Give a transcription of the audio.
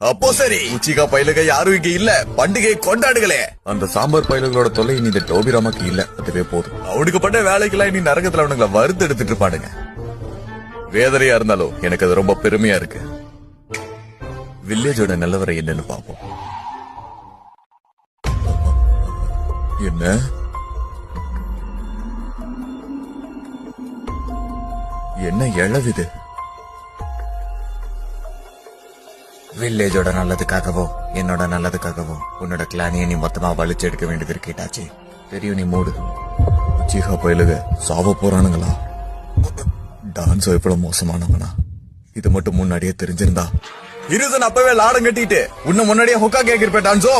அப்போ சரி, உச்சிகா பயிலுக யாரும் இங்க இல்ல, பண்டிகை கொண்டாடுகளே. அந்த சாம்பார் பயல்களோட தொல்லை இனி இந்த டோபிராமாக்கு இல்ல, அதுவே போதும். அவனுக்கு பண்ண வேலைக்கெல்லாம் இனி நரகத்துல அவனுங்களை வறுத்து எடுத்துட்டு இருப்பானுங்க. வேதனையா இருந்தாலும் எனக்கு அது ரொம்ப பெருமையா இருக்கு. வில்லேஜோட நிலவரம் என்னன்னு பாப்போம். என்ன என்ன எழவுது? வில்லேஜோட நல்லதுக்காகவோ என்னோட நல்லதுக்காகவோ உன்னோட கிளானியை நீ மொத்தமா வலிச்சு எடுக்க வேண்டியது இருக்கேட்டாச்சு. தெரியும், நீ மூடு. உச்சிகா பயிலுக சாவ போறானுங்களா? டான்ஸ் எவ்வளவு மோசமானவனா? இது மட்டும் முன்னாடியே தெரிஞ்சிருந்தா இருசன் அப்பவே லாடம் கட்டிட்டு உன்ன முன்னாடியே ஹொக்கா கேக்கிருப்பேன் டான்ஸோ.